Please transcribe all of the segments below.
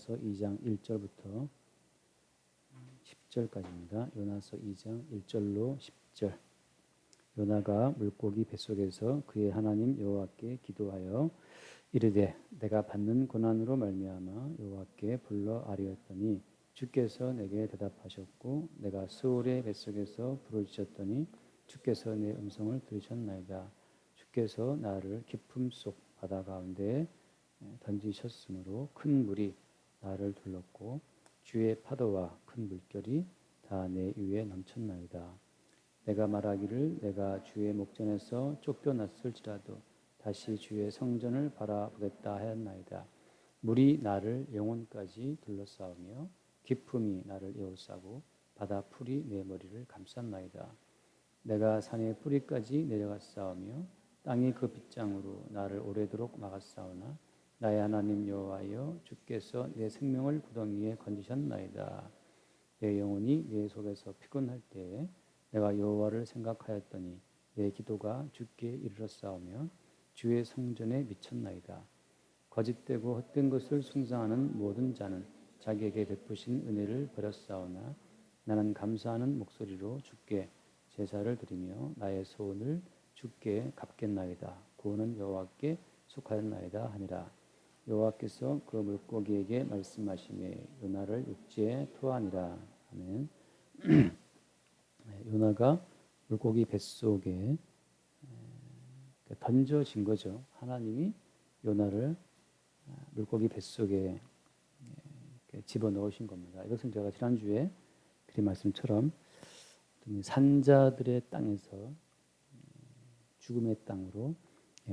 요나서 2장 1절부터 10절까지입니다. 요나서 2장 1절로 10절. 요나가 물고기 뱃속에서 그의 하나님 여호와께 기도하여 이르되 내가 받는 고난으로 말미암아 여호와께 불러 아뢰었더니 주께서 내게 대답하셨고 내가 스올의 뱃속에서 부르짖었더니 주께서 내 음성을 들으셨나이다. 주께서 나를 깊음 속 바다 가운데 던지셨으므로 큰 물이 나를 둘렀고 주의 파도와 큰 물결이 다 내 위에 넘쳤나이다. 내가 말하기를 내가 주의 목전에서 쫓겨났을지라도 다시 주의 성전을 바라보겠다 하였나이다. 물이 나를 영혼까지 둘러싸우며 깊음이 나를 에워싸고 바다 풀이 내 머리를 감쌌나이다. 내가 산의 뿌리까지 내려갔사오며 땅이 그 빗장으로 나를 오래도록 막았사오나 나의 하나님 여호와여 주께서 내 생명을 구덩이에 건지셨나이다. 내 영혼이 내 속에서 피곤할 때에 내가 여호와를 생각하였더니 내 기도가 주께 이르렀사오며 주의 성전에 미쳤나이다. 거짓되고 헛된 것을 숭상하는 모든 자는 자기에게 베푸신 은혜를 버렸사오나 나는 감사하는 목소리로 주께 제사를 드리며 나의 소원을 주께 갚겠나이다. 구원은 여호와께 속하였나이다 하니라. 여호와께서 그 물고기에게 말씀하시매 요나를 육지에 토하니라. 아멘. 요나가 물고기 뱃속에 던져진 거죠. 하나님이 요나를 물고기 뱃속에 집어넣으신 겁니다. 이것은 제가 지난주에 드린 말씀처럼 산자들의 땅에서 죽음의 땅으로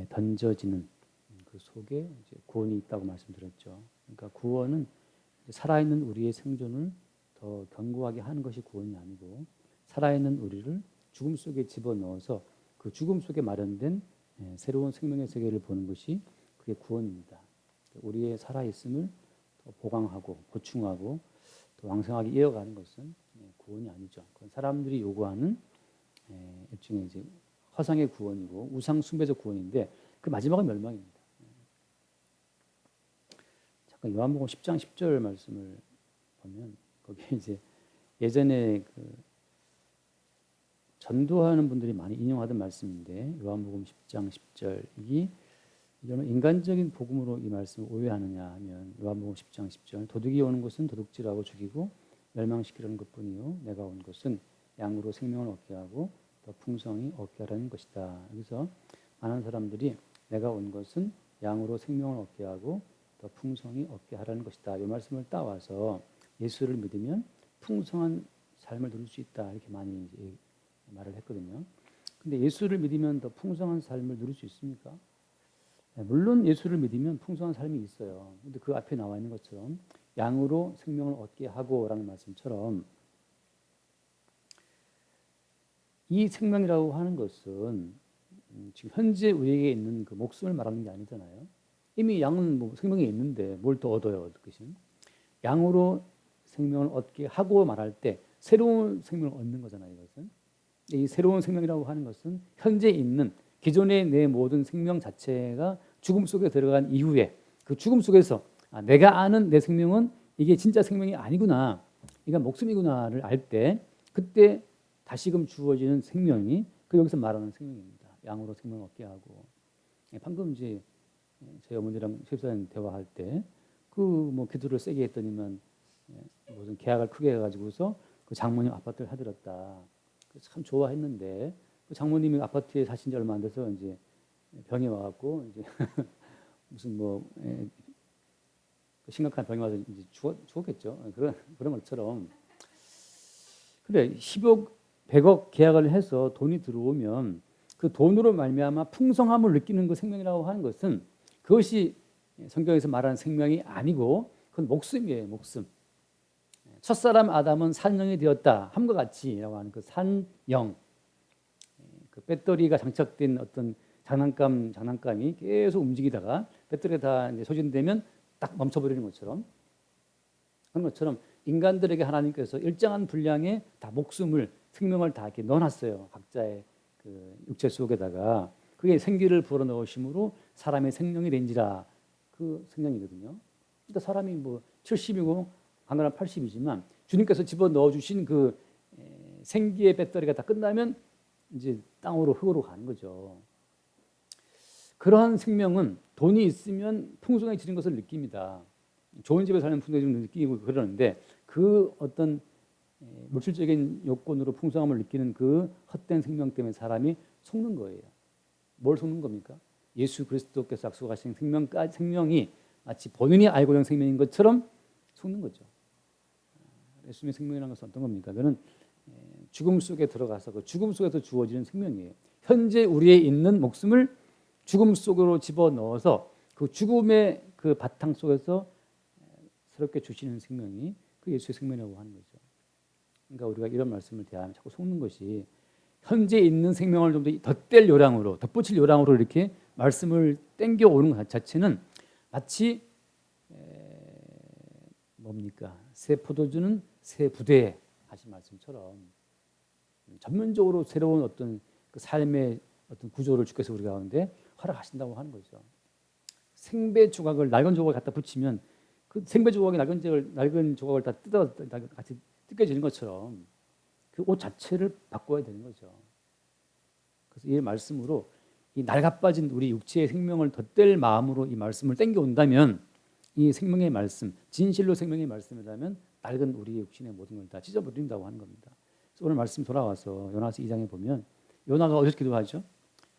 던져지는 그 속에 이제 구원이 있다고 말씀드렸죠. 그러니까 구원은 살아있는 우리의 생존을 더 견고하게 하는 것이 구원이 아니고 살아있는 우리를 죽음 속에 집어넣어서 그 죽음 속에 마련된 새로운 생명의 세계를 보는 것이 그게 구원입니다. 우리의 살아있음을 더 보강하고 보충하고 더 왕성하게 이어가는 것은 구원이 아니죠. 그건 사람들이 요구하는 일종의 이제 허상의 구원이고 우상 숭배적 구원인데 그 마지막은 멸망입니다. 잠깐 요한복음 10장 10절 말씀을 보면 거기에 이제 예전에 그 전도하는 분들이 많이 인용하던 말씀인데 요한복음 10장 10절 이거는 인간적인 복음으로 이 말씀을 오해하느냐 하면 요한복음 10장 10절 도둑이 오는 것은 도둑질하고 죽이고 멸망시키려는 것뿐이요 내가 온 것은 양으로 생명을 얻게 하고 더 풍성히 얻게 하라는 것이다. 여기서 많은 사람들이 내가 온 것은 양으로 생명을 얻게 하고 더 풍성히 얻게 하라는 것이다. 이 말씀을 따와서 예수를 믿으면 풍성한 삶을 누릴 수 있다. 이렇게 많이 이제 말을 했거든요. 근데 예수를 믿으면 더 풍성한 삶을 누릴 수 있습니까? 물론 예수를 믿으면 풍성한 삶이 있어요. 근데 그 앞에 나와 있는 것처럼 양으로 생명을 얻게 하고라는 말씀처럼 이 생명이라고 하는 것은 지금 현재 우리에게 있는 그 목숨을 말하는 게 아니잖아요. 이미 양은 뭐 생명이 있는데 뭘 더 얻어요? 그것은 양으로 생명을 얻게 하고 말할 때 새로운 생명을 얻는 거잖아요. 이것은 이 새로운 생명이라고 하는 것은 현재 있는 기존의 내 모든 생명 자체가 죽음 속에 들어간 이후에 그 죽음 속에서 내가 아는 내 생명은 이게 진짜 생명이 아니구나, 이건 목숨이구나를 알 때 그때 다시금 주어지는 생명이 그 여기서 말하는 생명입니다. 양으로 생명을 얻게 하고 방금 이제 저희 어머니랑 집사님 대화할 때 그 뭐 기도를 세게 했더니만 무슨 계약을 크게 해가지고서 그 장모님 아파트를 사들였다. 참 좋아했는데 그 장모님이 아파트에 사신 지 얼마 안 돼서 이제 병이 와갖고 이제 무슨 뭐 심각한 병이 와서 이제 죽었겠죠. 그런 것처럼 그래 10억 100억 계약을 해서 돈이 들어오면 그 돈으로 말미암아 풍성함을 느끼는 그 생명이라고 하는 것은 그것이 성경에서 말하는 생명이 아니고 그건 목숨이에요. 목숨. 첫사람 아담은 산영이 되었다 함과 같이라고 하는 그 산영, 그 배터리가 장착된 어떤 장난감이 계속 움직이다가 배터리가 다 이제 소진되면 딱 멈춰버리는 것처럼 그런 것처럼 인간들에게 하나님께서 일정한 분량의 다 목숨을 생명을 다 이렇게 넣어놨어요. 각자의 그 육체 속에다가 그게 생기를 불어넣으심으로 사람의 생명이 된지라 그 생명이거든요. 그러니까 사람이 뭐 70이고 한 사람 80이지만 주님께서 집어 넣어 주신 그 생기의 배터리가 다 끝나면 이제 땅으로 흙으로 가는 거죠. 그러한 생명은 돈이 있으면 풍성해지는 것을 느낍니다. 좋은 집에 살면 풍성해지는 것을 느끼고 그러는데 그 어떤 물질적인 요건으로 풍성함을 느끼는 그 헛된 생명 때문에 사람이 속는 거예요. 뭘 속는 겁니까? 예수 그리스도께서 약속하신 생명이 마치 본인이 알고 있는 생명인 것처럼 속는 거죠. 예수님의 생명이라는 것은 어떤 겁니까? 그는 죽음 속에 들어가서 그 죽음 속에서 주어지는 생명이에요. 현재 우리의 있는 목숨을 죽음 속으로 집어넣어서 그 죽음의 그 바탕 속에서 새롭게 주시는 생명이 그 예수의 생명이라고 하는 거죠. 그러니까 우리가 이런 말씀을 대하면 자꾸 속는 것이 현재 있는 생명을 좀 더 덧댈 요량으로, 덧붙일 요량으로 이렇게 말씀을 땡겨 오는 것 자체는 마치 뭡니까? 새 포도주는 새 부대에 하신 말씀처럼 전면적으로 새로운 어떤 그 삶의 어떤 구조를 주께서 우리 가운데 허락하신다고 하는 거죠. 생배 조각을 낡은 조각을 갖다 붙이면 그 생배 조각이 낡은 조각을 다 뜯어 같이 뜯겨지는 것처럼 그 옷 자체를 바꿔야 되는 거죠. 그래서 이 말씀으로 이 낡아빠진 우리 육체의 생명을 덧댈 마음으로 이 말씀을 땡겨 온다면 이 생명의 말씀, 진실로 생명의 말씀이라면 낡은 우리의 육신의 모든 걸 다 찢어버린다고 하는 겁니다. 그래서 오늘 말씀 돌아와서 요나서 2장에 보면 요나가 어디서 기도하죠?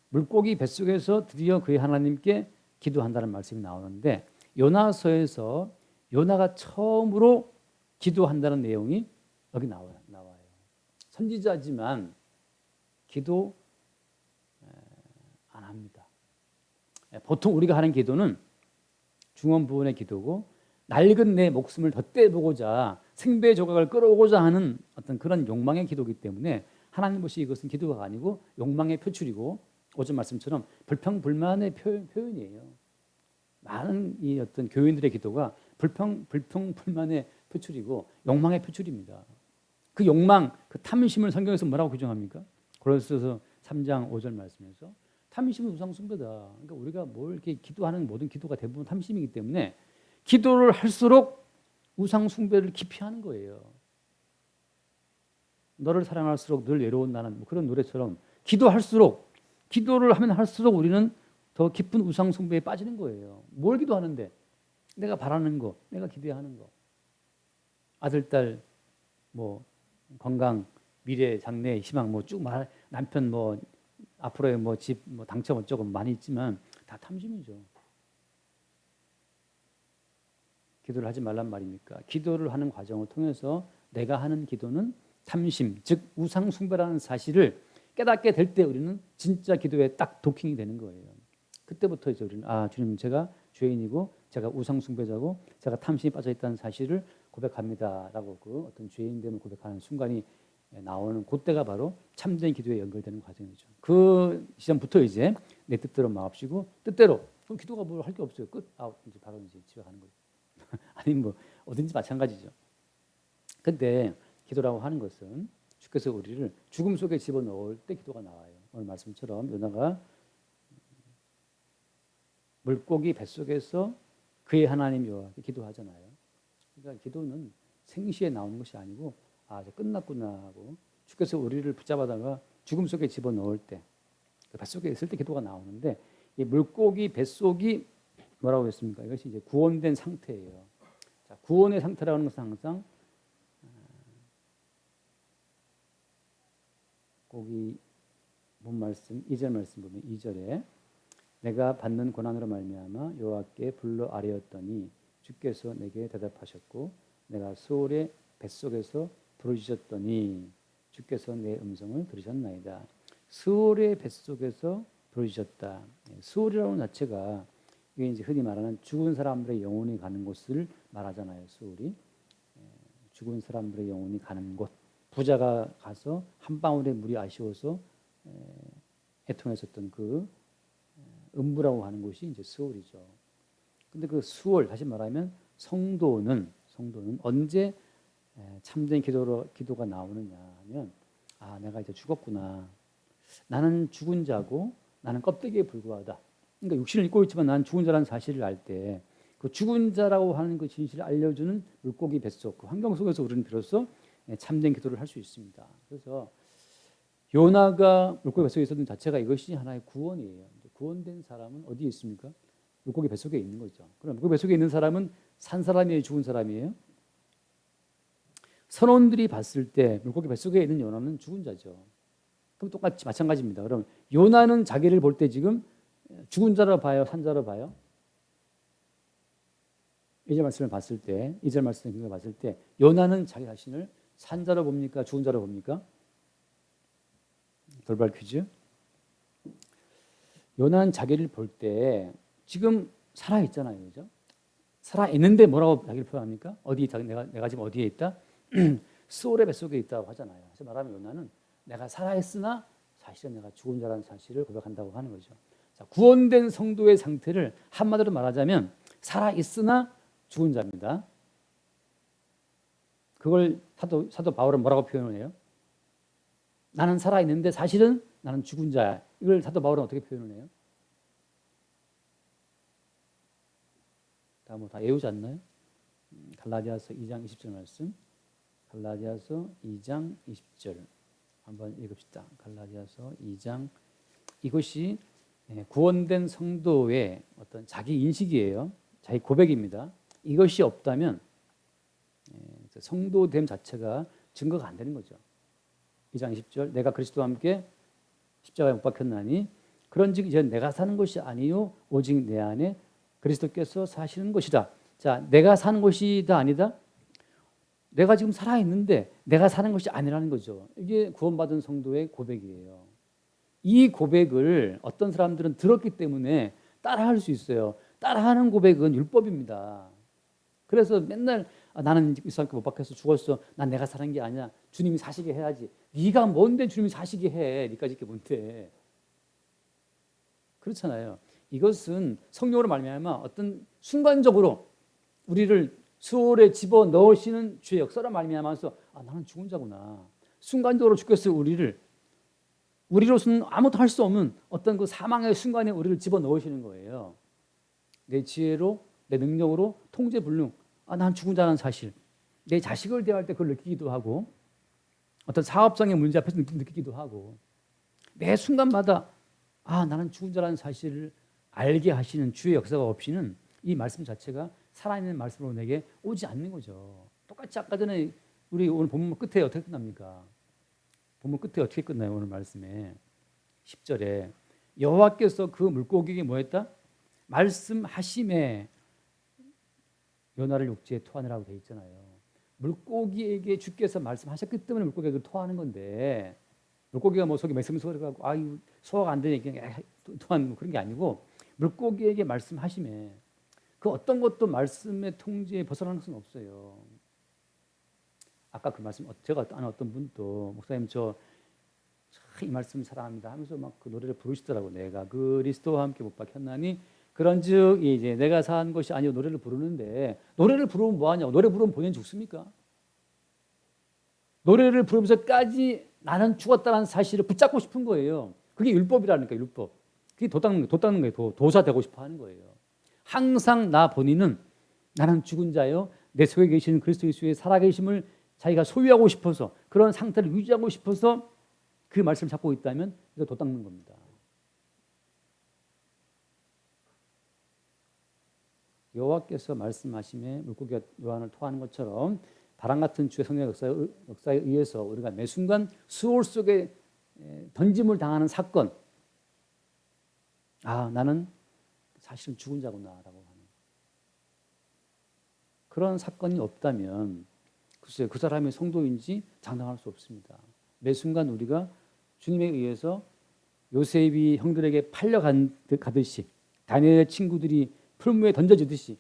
물고기 뱃속에서 드디어 그의 하나님께 기도한다는 말씀이 나오는데 요나서에서 요나가 처음으로 기도한다는 내용이 여기 나와요. 선지자지만 기도 안 합니다. 보통 우리가 하는 기도는 중언부언의 기도고 낡은 내 목숨을 덧대보고자 생배 조각을 끌어오고자 하는 어떤 그런 욕망의 기도이기 때문에 하나님 보시 이것은 기도가 아니고 욕망의 표출이고 오전 말씀처럼 불평불만의 표현이에요. 많은 이 어떤 교인들의 기도가 불평불만의 표출이고 욕망의 표출입니다. 그 욕망, 그 탐심을 성경에서 뭐라고 규정합니까? 고린도서 3장 5절 말씀에서 탐심은 우상 숭배다. 그러니까 우리가 뭘 이렇게 기도하는 모든 기도가 대부분 탐심이기 때문에 기도를 할수록 우상 숭배를 기피하는 거예요. 너를 사랑할수록 늘 외로운 나는 뭐 그런 노래처럼 기도를 하면 할수록 우리는 더 깊은 우상 숭배에 빠지는 거예요. 뭘 기도하는데? 내가 바라는 거, 내가 기대하는 거. 아들, 딸, 뭐 건강, 미래, 장래, 희망 뭐 쭉 말 남편 뭐 앞으로의 뭐 집 뭐 당첨 어쩌고 많이 있지만 다 탐심이죠. 기도를 하지 말란 말입니까? 기도를 하는 과정을 통해서 내가 하는 기도는 탐심, 즉 우상 숭배라는 사실을 깨닫게 될 때 우리는 진짜 기도에 딱 도킹이 되는 거예요. 그때부터 이제 우리는 주님 제가 죄인이고 제가 우상 숭배자고 제가 탐심에 빠져 있다는 사실을 고백합니다라고 그 어떤 죄인됨을 고백하는 순간이 나오는 그때가 바로 참된 기도에 연결되는 과정이죠. 그 시점부터 이제 내 뜻대로 마옵시고 뜻대로 그럼 기도가 뭘 할 게 없어요. 끝 이제 바로 이제 집에 가는 거죠. 아니면 뭐 어딘지 마찬가지죠. 근데 기도라고 하는 것은 주께서 우리를 죽음 속에 집어넣을 때 기도가 나와요. 오늘 말씀처럼 요나가 물고기 뱃속에서 그의 하나님 여호와께 기도하잖아요. 그러니까 기도는 생시에 나오는 것이 아니고 이제 끝났구나 하고 주께서 우리를 붙잡아다가 죽음 속에 집어넣을 때 그 뱃속에 있을 때 기도가 나오는데 이 물고기 뱃속이 뭐라고 했습니까? 이것이 이제 구원된 상태예요. 자, 구원의 상태라는 것은 항상 거기 본 말씀 2절 말씀 보면 2절에 내가 받는 고난으로 말미암아 여호와께 불러 아뢰었더니 주께서 내게 대답하셨고 내가 수월의 뱃속에서 부르짖었더니 주께서 내 음성을 들으셨나이다. 수월의 뱃속에서 부르짖었다. 수월이라는 자체가 이게 이제 흔히 말하는 죽은 사람들의 영혼이 가는 곳을 말하잖아요. 수월이 죽은 사람들의 영혼이 가는 곳. 부자가 가서 한 방울의 물이 아쉬워서 애통했었던 그 음부라고 하는 곳이 이제 수월이죠. 근데 그 수월 다시 말하면 성도는 언제 참된 기도가 나오느냐 하면 내가 이제 죽었구나. 나는 죽은 자고 나는 껍데기에 불과하다. 그러니까 육신을 입고 있지만 나는 죽은 자라는 사실을 알 때 그 죽은 자라고 하는 그 진실을 알려주는 물고기 뱃속 그 환경 속에서 우리는 비로소 참된 기도를 할 수 있습니다. 그래서 요나가 물고기 뱃속에 있었던 자체가 이것이 하나의 구원이에요. 구원된 사람은 어디에 있습니까? 물고기 뱃속에 있는 거죠. 그럼 물고기 뱃속에 있는 사람은 산 사람이에요, 죽은 사람이에요? 선원들이 봤을 때 물고기 뱃속에 있는 요나는 죽은 자죠. 그럼 똑같이 마찬가지입니다. 그럼 요나는 자기를 볼 때 지금 죽은 자로 봐요, 산 자로 봐요? 2절 말씀을 봤을 때, 2절 말씀을 봤을 때 요나는 자기 자신을 산 자로 봅니까? 죽은 자로 봅니까? 돌발 퀴즈. 요나는 자기를 볼 때 지금 살아 있잖아요, 그죠? 살아 있는데 뭐라고 자기를 표현합니까? 어디 내가 지금 어디에 있다? 스올의 뱃속에 있다고 하잖아요. 그래서 말하면 요나는 내가 살아 있으나 사실은 내가 죽은 자라는 사실을 고백한다고 하는 거죠. 자, 구원된 성도의 상태를 한마디로 말하자면 살아 있으나 죽은 자입니다. 그걸 사도 바울은 뭐라고 표현을 해요? 나는 살아 있는데 사실은 나는 죽은 자야. 이걸 사도 바울은 어떻게 표현을 해요? 다 외우지 않나요? 갈라디아서 2장 20절 말씀. 갈라디아서 2장 20절 한번 읽읍시다. 갈라디아서 2장. 이것이 구원된 성도의 어떤 자기 인식이에요. 자기 고백입니다. 이것이 없다면 성도됨 자체가 증거가 안 되는 거죠. 2장 20절 내가 그리스도와 함께 십자가에 못 박혔나니 그런즉 이제 내가 사는 것이 아니요 오직 내 안에 그리스도께서 사시는 것이다. 자, 내가 사는 것이다 아니다? 내가 지금 살아있는데 내가 사는 것이 아니라는 거죠. 이게 구원받은 성도의 고백이에요. 이 고백을 어떤 사람들은 들었기 때문에 따라할 수 있어요. 따라하는 고백은 율법입니다. 그래서 맨날 나는 이스라엘께 못 박혀서 죽었어. 난 내가 사는 게 아니야. 주님이 사시게 해야지. 네가 뭔데 주님이 사시게 해. 네까지 게 뭔데. 그렇잖아요. 이것은 성령으로 말미암아 어떤 순간적으로 우리를 수월에 집어넣으시는 주의 역사로 말미암아서 나는 죽은 자구나. 순간적으로 주께서 우리로서는 아무것도 할 수 없는 어떤 그 사망의 순간에 우리를 집어넣으시는 거예요. 내 지혜로 내 능력으로 통제불능. 난 죽은 자라는 사실. 내 자식을 대할 때 그걸 느끼기도 하고 어떤 사업상의 문제 앞에서 느끼기도 하고 매 순간마다 나는 죽은 자라는 사실을 알게 하시는 주의 역사가 없이는 이 말씀 자체가 살아있는 말씀으로 내게 오지 않는 거죠. 똑같이 아까 전에 우리 오늘 본문 끝에 어떻게 끝납니까? 본문 끝에 어떻게 끝나요? 오늘 말씀에 10절에 여호와께서 그 물고기에게 뭐 했다? 말씀하심에 요나를 육지에 토하느라고 돼 있잖아요. 물고기에게 주께서 말씀하셨기 때문에 물고기가 토하는 건데 물고기가 뭐 속에 메스면서 아유 소화가 안 되니까 토한 그런 게 아니고 물고기에게 말씀하심에 그 어떤 것도 말씀의 통제에 벗어나는 것은 없어요. 아까 그 말씀 제가 아는 어떤 분도 목사님 저 이 말씀 사랑합니다 하면서 막 그 노래를 부르시더라고. 내가 그리스도와 함께 못 박혔나니 그런즉 이제 내가 산 것이 아니요 노래를 부르는데 노래를 부르면 뭐 하냐고. 노래 부르면 본인 죽습니까? 노래를 부르면서까지 나는 죽었다는 사실을 붙잡고 싶은 거예요. 그게 율법이라니까 율법. 그게 도 닦는 거예요. 도사 되고 싶어 하는 거예요. 항상 나 본인은 나는 죽은 자요 내 속에 계시는 그리스도 예수의 살아계심을 자기가 소유하고 싶어서 그런 상태를 유지하고 싶어서 그 말씀을 잡고 있다면 이거 도 닦는 겁니다. 여호와께서 말씀하심에 물고기가 요한을 토하는 것처럼 바람 같은 주의 성령의 역사에 의해서 우리가 매 순간 수월 속에 던짐을 당하는 사건, 나는 사실은 죽은 자구나라고 하는 그런 사건이 없다면 글쎄요, 그 사람이 성도인지 장담할 수 없습니다. 매 순간 우리가 주님에 의해서 요셉이 형들에게 팔려가듯이 다니엘의 친구들이 풀무에 던져지듯이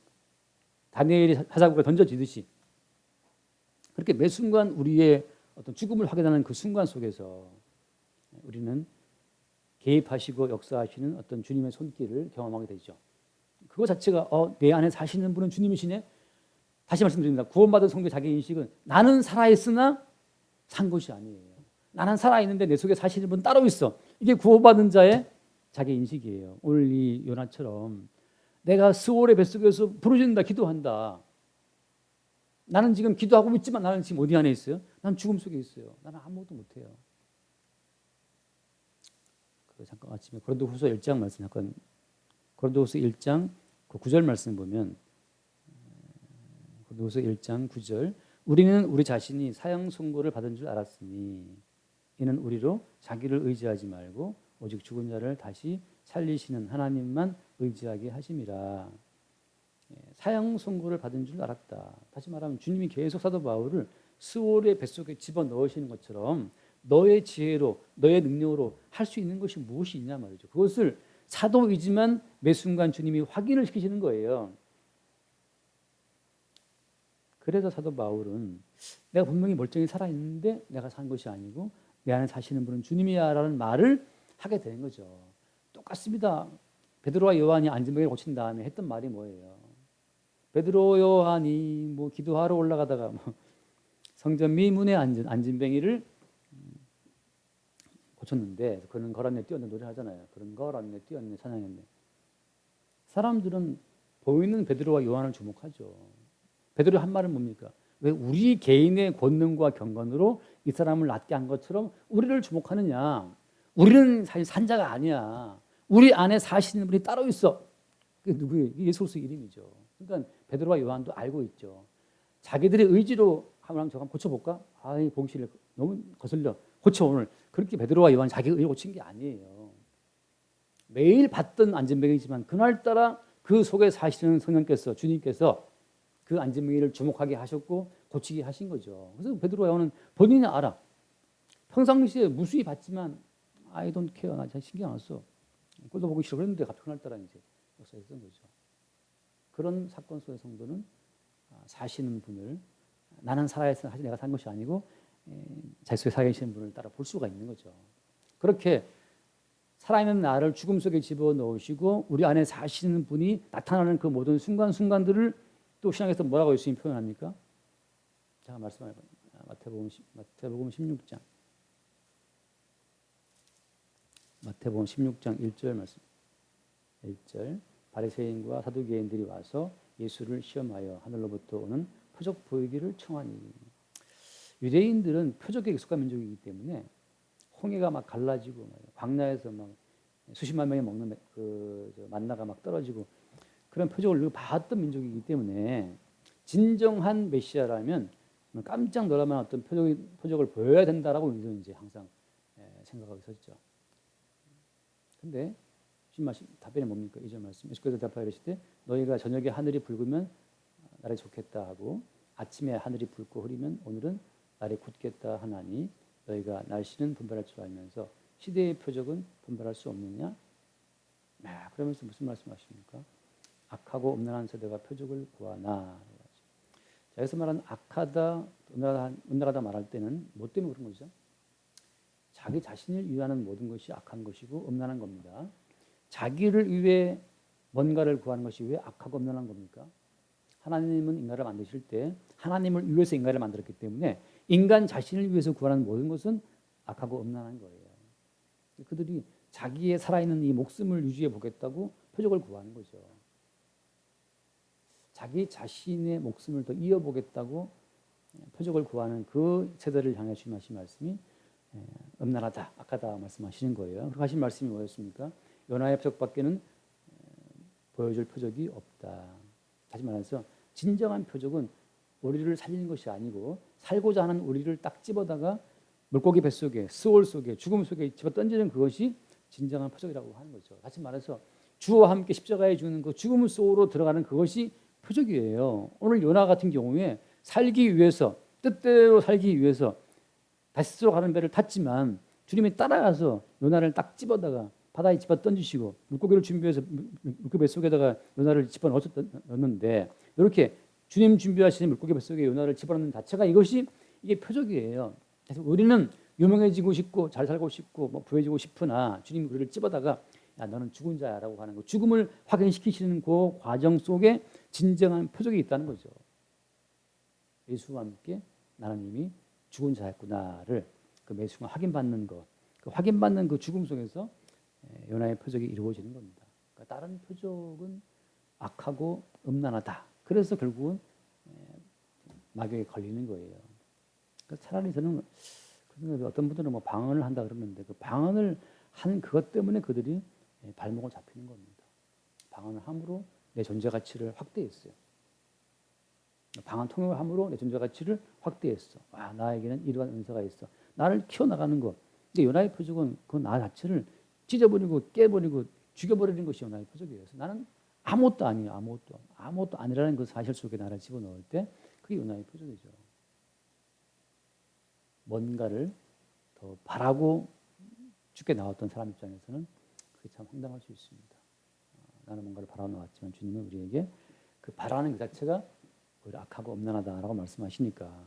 다니엘이 사자굴에 던져지듯이 그렇게 매 순간 우리의 어떤 죽음을 확인하는 그 순간 속에서 우리는 개입하시고 역사하시는 어떤 주님의 손길을 경험하게 되죠. 그거 자체가 내 안에 사시는 분은 주님이시네. 다시 말씀드립니다. 구원받은 성도의 자기 인식은 나는 살아있으나 산 것이 아니에요. 나는 살아있는데 내 속에 사시는 분 따로 있어. 이게 구원받은 자의 자기 인식이에요. 오늘 이 요나처럼 내가 스올의 뱃속에서 부르짖는다, 기도한다. 나는 지금 기도하고 있지만 나는 지금 어디 안에 있어요? 난 죽음 속에 있어요. 나는 아무것도 못해요. 잠깐 아침에 고린도후서 1장 말씀 잠깐 고린도후서 1장 그 9절 말씀 보면 고린도후서 1장 9절 우리는 우리 자신이 사형 선고를 받은 줄 알았으니 이는 우리로 자기를 의지하지 말고 오직 죽은 자를 다시 살리시는 하나님만 의지하게 하심이라. 사형 선고를 받은 줄 알았다. 다시 말하면 주님이 계속 사도 바울을 스올의 뱃속에 집어넣으시는 것처럼 너의 지혜로 너의 능력으로 할 수 있는 것이 무엇이 있냐 말이죠. 그것을 사도이지만 매 순간 주님이 확인을 시키시는 거예요. 그래서 사도 바울은 내가 분명히 멀쩡히 살아있는데 내가 산 것이 아니고 내 안에 사시는 분은 주님이야라는 말을 하게 되는 거죠. 똑같습니다. 베드로와 요한이 안진뱅이를 고친 다음에 했던 말이 뭐예요? 베드로 요한이 뭐 기도하러 올라가다가 뭐 성전 미문에 앉은 안진뱅이를 고쳤는데 그는 걸었네 뛰었네 노래하잖아요. 그는 걸었네 뛰었네 찬양했네. 사람들은 보이는 베드로와 요한을 주목하죠. 베드로 한 말은 뭡니까? 왜 우리 개인의 권능과 경건으로 이 사람을 낫게 한 것처럼 우리를 주목하느냐? 우리는 사실 산자가 아니야. 우리 안에 사시는 분이 따로 있어. 그게 누구예요? 예수 그리스도 이름이죠. 그러니까 베드로와 요한도 알고 있죠. 자기들의 의지로 한번 저거 고쳐볼까? 아이 보기 싫어. 너무 거슬려. 고쳐 오늘. 그렇게 베드로와 요한 자기 의로 고친 게 아니에요. 매일 받던 안진뱅이지만 그날따라 그 속에 사시는 성령께서 주님께서 그 안진뱅이를 주목하게 하셨고 고치게 하신 거죠. 그래서 베드로와 요한은 본인이 알아. 평상시에 무수히 받지만 I don't care. 나 잘 신경 안 써. 꼴도 보기 싫어 그랬는데 갑자기 그날따라 이제 역사했던 거죠. 그런 사건 속의 성도는 사시는 분을 나는 살아있어 사실 내가 산 것이 아니고 자기 속에 살아계시는 분을 따라 볼 수가 있는 거죠. 그렇게 살아있는 나를 죽음 속에 집어넣으시고 우리 안에 사시는 분이 나타나는 그 모든 순간순간들을 또 신약에서 뭐라고 예수님이 표현합니까? 제가 말씀을 마태복음 16장 마태복음 16장 1절 말씀 1절 바리새인과 사두개인들이 와서 예수를 시험하여 하늘로부터 오는 표적 보이기를 청하니. 유대인들은 표적에 익숙한 민족이기 때문에 홍해가 막 갈라지고 광야에서 막 수십만 명이 먹는 그 만나가 막 떨어지고 그런 표적을 늘 봤던 민족이기 때문에 진정한 메시아라면 깜짝 놀랄 어떤 표적을 보여야 된다라고 이제 항상 생각하고 있었죠. 근데 답변이 뭡니까? 2절 말씀. 예수께서 대답하여 이르시되 너희가 저녁에 하늘이 붉으면 날이 좋겠다 하고 아침에 하늘이 붉고 흐리면 오늘은 날이 굳겠다 하나니 너희가 날씨는 분별할 줄 알면서 시대의 표적은 분별할 수 없느냐? 그러면서 무슨 말씀하십니까? 악하고 음란한 세대가 표적을 구하나. 자, 여기서 말하는 악하다, 음란하다 말할 때는 뭐 때문에 그런 거죠? 자기 자신을 위하는 모든 것이 악한 것이고 음란한 겁니다. 자기를 위해 뭔가를 구하는 것이 왜 악하고 음란한 겁니까? 하나님은 인간을 만드실 때 하나님을 위해서 인간을 만들었기 때문에 인간 자신을 위해서 구하는 모든 것은 악하고 음란한 거예요. 그들이 자기의 살아있는 이 목숨을 유지해 보겠다고 표적을 구하는 거죠. 자기 자신의 목숨을 더 이어보겠다고 표적을 구하는 그 세대를 향해 주님 하신 말씀이 음란하다, 악하다 말씀하시는 거예요. 그렇게 하신 말씀이 뭐였습니까? 요나의 표적밖에는 보여줄 표적이 없다. 다시 말해서 진정한 표적은 우리를 살리는 것이 아니고 살고자 하는 우리를 딱 집어다가 물고기 뱃속에 스올 속에 죽음 속에 집어 던지는 그것이 진정한 표적이라고 하는 거죠. 다시 말해서 주와 함께 십자가에 죽는 그 죽음 속으로 들어가는 그것이 표적이에요. 오늘 요나 같은 경우에 살기 위해서 뜻대로 살기 위해서 다시스로 가는 배를 탔지만 주님이 따라가서 요나를 딱 집어다가 바다에 집어 던지시고 물고기를 준비해서 물고기 뱃속에다가 요나를 집어 넣었는데 이렇게 주님 준비하시는 물고기 뱃속에 요나를 집어넣는 자체가 이게 표적이에요. 그래서 우리는 유명해지고 싶고 잘 살고 싶고 뭐 부해지고 싶으나 주님이 우리를 집어다가 야 너는 죽은 자야라고 하는 거 죽음을 확인시키시는 그 과정 속에 진정한 표적이 있다는 거죠. 예수와 함께 나는 이미 죽은 자였구나를 그 매 순간 확인받는 것, 그 확인받는 그 죽음 속에서 요나의 표적이 이루어지는 겁니다. 그러니까 다른 표적은 악하고 음란하다. 그래서 결국은 마귀에 걸리는 거예요. 그러니까 차라리 저는 어떤 분들은 뭐 방언을 한다 그러는데 그 방언을 한 그것 때문에 그들이 발목을 잡히는 겁니다. 방언을 함으로 내 존재 가치를 확대했어요. 방언 통역을 함으로 내 존재 가치를 확대했어. 와, 나에게는 이러한 은사가 있어. 나를 키워나가는 것. 근데 요나의 표적은 그 나 자체를 찢어버리고 깨버리고 죽여버리는 것이 요나의 표적이에요. 그래서 나는 아무것도 아니에요. 아무것도 아니라는 그 사실 속에 나를 집어넣을 때 그게 요나의 표적이죠. 뭔가를 더 바라고 죽게 나왔던 사람 입장에서는 그게 참 황당할 수 있습니다. 나는 뭔가를 바라고 나왔지만 주님은 우리에게 그 바라는 그 자체가 오히려 악하고 엄난하다라고 말씀하시니까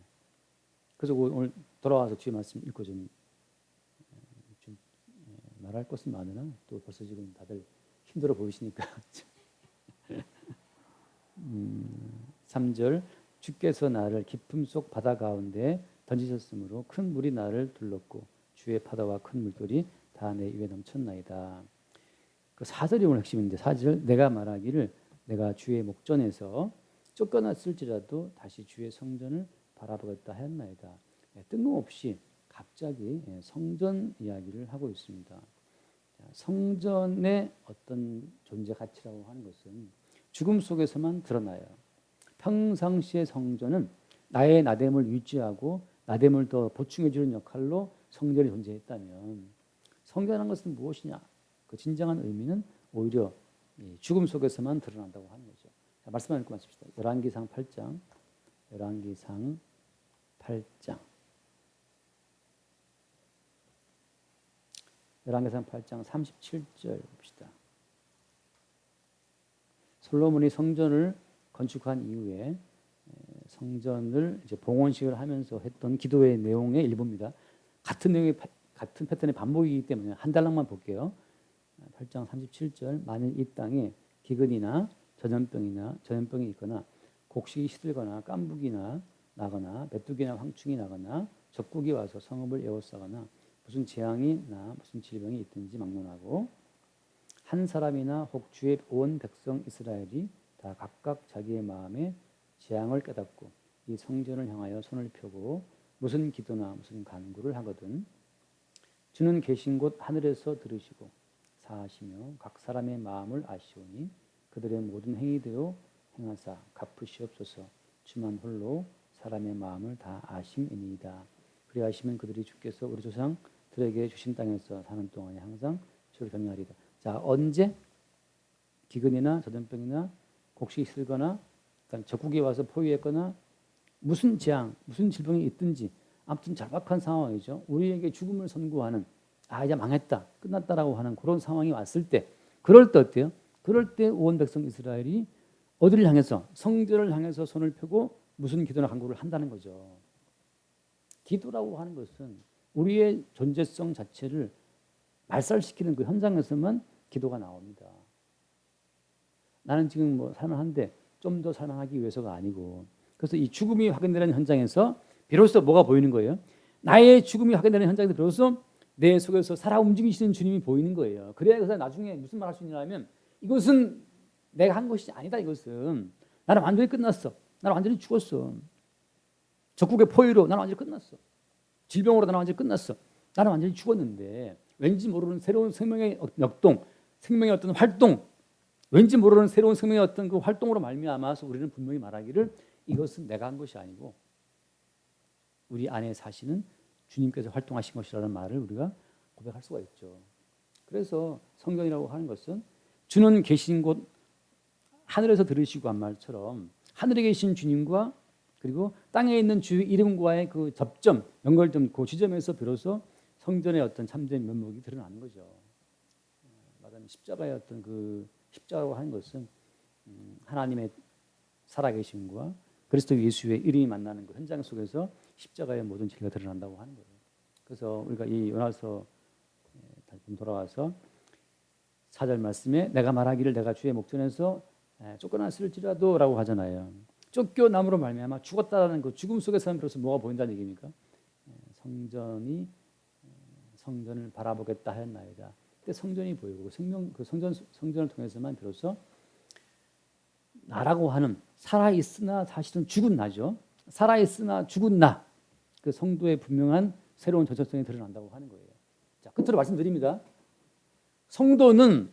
그래서 오늘 돌아와서 주의 말씀 읽고 좀 말할 것은 많으나 또 벌써 지금 다들 힘들어 보이시니까 3절 주께서 나를 깊음 속 바다 가운데 던지셨으므로 큰 물이 나를 둘렀고 주의 파도와 큰 물들이 다 내 위에 넘쳤나이다. 그 4절이 오늘 핵심인데 4절 내가 말하기를 내가 주의 목전에서 쫓겨났을지라도 다시 주의 성전을 바라보겠다 하였나이다. 뜬금없이 갑자기 성전 이야기를 하고 있습니다. 성전의 어떤 존재 가치라고 하는 것은 죽음 속에서만 드러나요. 평상시의 성전은 나의 나됨을 유지하고 나됨을 더 보충해 주는 역할로 성전이 존재했다면 성전한 것은 무엇이냐? 그 진정한 의미는 오히려 죽음 속에서만 드러난다고 하는 거죠. 자, 말씀을 읽고 마칩시다. 열왕기상 8장. 열왕기상 8장. 열왕기상 8장 37절 봅시다. 솔로몬이 성전을 건축한 이후에 성전을 이제 봉헌식을 하면서 했던 기도의 내용의 일부입니다. 같은 내용의 같은 패턴의 반복이기 때문에 한 달락만 볼게요. 8장 37절 만일 이 땅에 기근이나 전염병이 있거나 곡식이 시들거나 깐부기나 나거나 메뚜기나 황충이 나거나 적국이 와서 성읍을 에워싸거나 무슨 재앙이 나 무슨 질병이 있든지 막론하고 한 사람이나 혹 주의 온 백성 이스라엘이 다 각각 자기의 마음에 재앙을 깨닫고 이 성전을 향하여 손을 펴고 무슨 기도나 무슨 간구를 하거든 주는 계신 곳 하늘에서 들으시고 사하시며 각 사람의 마음을 아시오니 그들의 모든 행위대로 행하사 갚으시옵소서. 주만 홀로 사람의 마음을 다 아심이니이다. 그리하시면 그들이 주께서 우리 조상들에게 주신 땅에서 사는 동안에 항상 주를 경외하리다. 자, 언제 기근이나 전염병이나 곡식이 슬거나 적국이 와서 포위했거나 무슨 재앙, 무슨 질병이 있든지 아무튼 절박한 상황이죠. 우리에게 죽음을 선고하는 이제 망했다, 끝났다라고 하는 그런 상황이 왔을 때 그럴 때 어때요? 그럴 때 온 백성 이스라엘이 어디를 향해서 성전을 향해서 손을 펴고 무슨 기도나 간구를 한다는 거죠. 기도라고 하는 것은 우리의 존재성 자체를 말살시키는 그 현장에서만 기도가 나옵니다. 나는 지금 뭐 살만한데 좀 더 살만하기 위해서가 아니고 그래서 이 죽음이 확인되는 현장에서 비로소 뭐가 보이는 거예요? 나의 죽음이 확인되는 현장에서 비로소 내 속에서 살아 움직이시는 주님이 보이는 거예요. 그래서 나중에 무슨 말 할 수 있냐면 이것은 내가 한 것이 아니다. 이것은 나는 완전히 끝났어. 나는 완전히 죽었어. 적국의 포위로 나는 완전히 끝났어. 질병으로 나는 완전히 끝났어. 나는 완전히 죽었는데 왠지 모르는 새로운 생명의 역동, 생명의 어떤 활동, 왠지 모르는 새로운 생명의 어떤 그 활동으로 말미암아서 우리는 분명히 말하기를 이것은 내가 한 것이 아니고 우리 안에 사시는 주님께서 활동하신 것이라는 말을 우리가 고백할 수가 있죠. 그래서 성경이라고 하는 것은 주는 계신 곳 하늘에서 들으시고 한 말처럼 하늘에 계신 주님과 그리고 땅에 있는 주 이름과의 그 접점, 연결점, 그 지점에서 비로소 성전의 어떤 참된 면목이 드러나는 거죠. 마다는 십자가의 어떤 그 십자가라고 하는 것은 하나님의 살아계심과 그리스도 예수의 이름이 만나는 그 현장 속에서 십자가의 모든 진리가 드러난다고 하는 거예요. 그래서 우리가 이 요나서 다시 돌아와서 4절 말씀에 내가 말하기를 내가 주의 목전에서 쫓겨났을지라도라고 하잖아요. 쫓겨남으로 말미암아 죽었다라는 그 죽음 속에서는 비로소 뭐가 보인다는 얘기입니까? 성전을 바라보겠다 하였나이다. 그때 성전이 보이고 성전을 통해서만 비로소 나라고 하는 살아있으나 사실은 죽은 나죠. 살아있으나 죽은 나, 그 성도의 분명한 새로운 정체성이 드러난다고 하는 거예요. 자, 끝으로 말씀드립니다. 성도는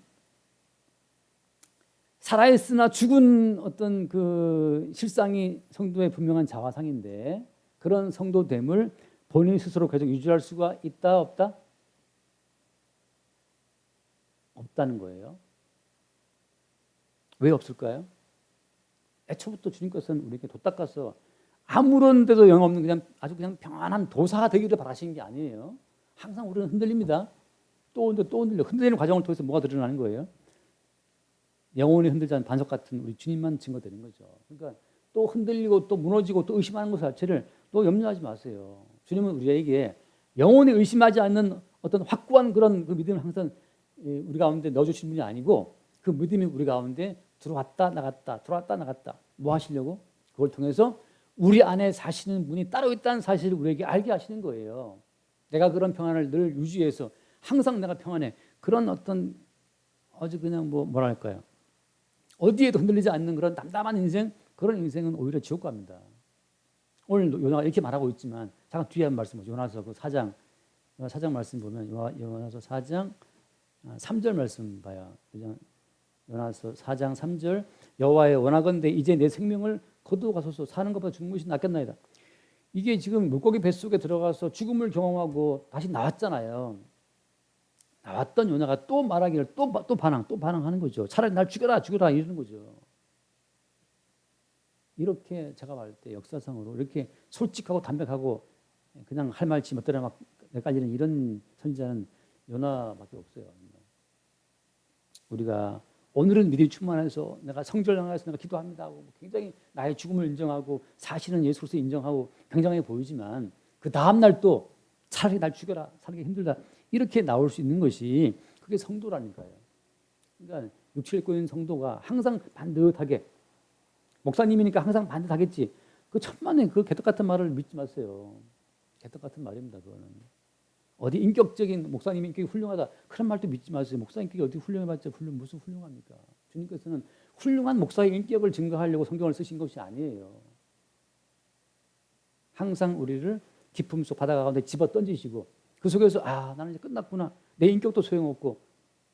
살아있으나 죽은 어떤 그 실상이 성도의 분명한 자화상인데 그런 성도됨을 본인 스스로 계속 유지할 수가 있다 없다? 없다는 거예요. 왜 없을까요? 애초부터 주님께서는 우리에게 도 닦아서 아무런 데도 영 없는 그냥 아주 그냥 평안한 도사가 되기를 바라시는 게 아니에요. 항상 우리는 흔들립니다. 또 흔들려. 흔들리는 과정을 통해서 뭐가 드러나는 거예요? 영혼이 흔들지 않는 반석 같은 우리 주님만 증거되는 거죠. 그러니까 또 흔들리고 또 무너지고 또 의심하는 것 자체를 또 염려하지 마세요. 주님은 우리에게 영혼이 의심하지 않는 어떤 확고한 그런 그 믿음을 항상 우리 가운데 넣어주신 분이 아니고 그 믿음이 우리 가운데 들어왔다 나갔다 들어왔다 나갔다 뭐 하시려고? 그걸 통해서 우리 안에 사시는 분이 따로 있다는 사실을 우리에게 알게 하시는 거예요. 내가 그런 평안을 늘 유지해서 항상 내가 평안해. 그런 어떤 아주 그냥 뭐랄까요? 어디에도 흔들리지 않는 그런 담담한 인생, 그런 인생은 오히려 지옥 갑니다. 오늘 요나가 이렇게 말하고 있지만 잠깐 뒤에 한 말씀 보죠. 요나서 그 4장 말씀 보면 요나서 4장 3절 말씀 봐요. 요나서 4장 3절 여호와의 원하건대 이제 내 생명을 거두어가소서 사는 것보다 죽는 것이 낫겠나이다. 이게 지금 물고기 뱃속에 들어가서 죽음을 경험하고 다시 나왔잖아요. 나왔던 요나가 또 말하기를 또 반항하는 거죠. 차라리 날 죽여라 이러는 거죠. 이렇게 제가 말 때 역사상으로 이렇게 솔직하고 담백하고 그냥 할 말치 멋대로 막 내깔리는 이런 선지자는 요나밖에 없어요. 우리가 오늘은 믿음이 충만해서 내가 성전을 향해서 내가 기도합니다 하고 굉장히 나의 죽음을 인정하고 사실은 예수로서 인정하고 굉장해 보이지만 그 다음 날 또 차라리 날 죽여라 살기 힘들다 이렇게 나올 수 있는 것이 그게 성도라니까요. 그러니까 육체를 입고 있는 성도가 항상 반듯하게 목사님이니까 항상 반듯하겠지. 그 천만에 그 개떡 같은 말을 믿지 마세요. 개떡 같은 말입니다. 그거는 어디 인격적인 목사님 인격이 훌륭하다 그런 말도 믿지 마세요. 목사 인격이 어디 훌륭해봤자 무슨 훌륭합니까? 주님께서는 훌륭한 목사의 인격을 증거하려고 성경을 쓰신 것이 아니에요. 항상 우리를 깊음 속 바다 가운데 집어 던지시고 그 속에서 나는 이제 끝났구나. 내 인격도 소용없고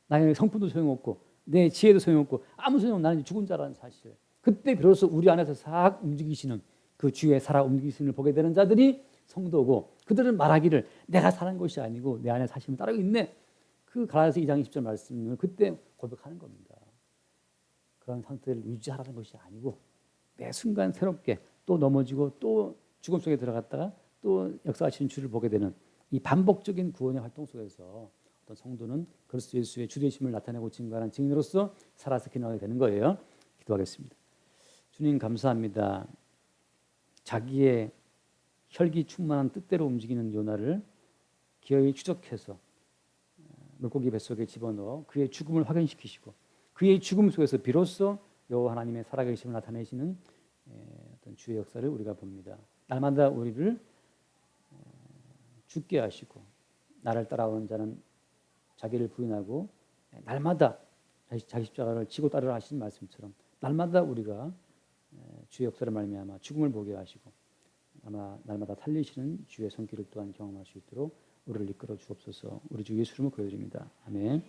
나의 성품도 소용없고 내 지혜도 소용없고 아무 소용없고 나는 죽은 자라는 사실. 그때 비로소 우리 안에서 싹 움직이시는 그 주의 살아 움직이시는 보게 되는 자들이 성도고 그들은 말하기를 내가 사는 것이 아니고 내 안에 사심이 따로 있네. 그 갈라디아서 2장 20절 말씀을 그때 고백하는 겁니다. 그런 상태를 유지하라는 것이 아니고 매 순간 새롭게 또 넘어지고 또 죽음 속에 들어갔다가 또 역사하시는 주를 보게 되는 이 반복적인 구원의 활동 속에서 어떤 성도는 그리스도 예수의 주되심을 나타내고 증거하는 증인으로서 살아서 기능하게 되는 거예요. 기도하겠습니다. 주님 감사합니다. 자기의 혈기 충만한 뜻대로 움직이는 요나를 기어이 추적해서 물고기 뱃속에 집어넣어 그의 죽음을 확인시키시고 그의 죽음 속에서 비로소 여호와 하나님의 살아계심을 나타내시는 어떤 주의 역사를 우리가 봅니다. 날마다 우리를 죽게 하시고 나를 따라오는 자는 자기를 부인하고 날마다 자기 십자가를 지고 따르라 하신 말씀처럼 날마다 우리가 주의 역사를 말미암아 죽음을 보게 하시고 아마 날마다 살리시는 주의 손길을 또한 경험할 수 있도록 우리를 이끌어 주옵소서. 우리 주 예수 이름으로 기도드립니다. 아멘.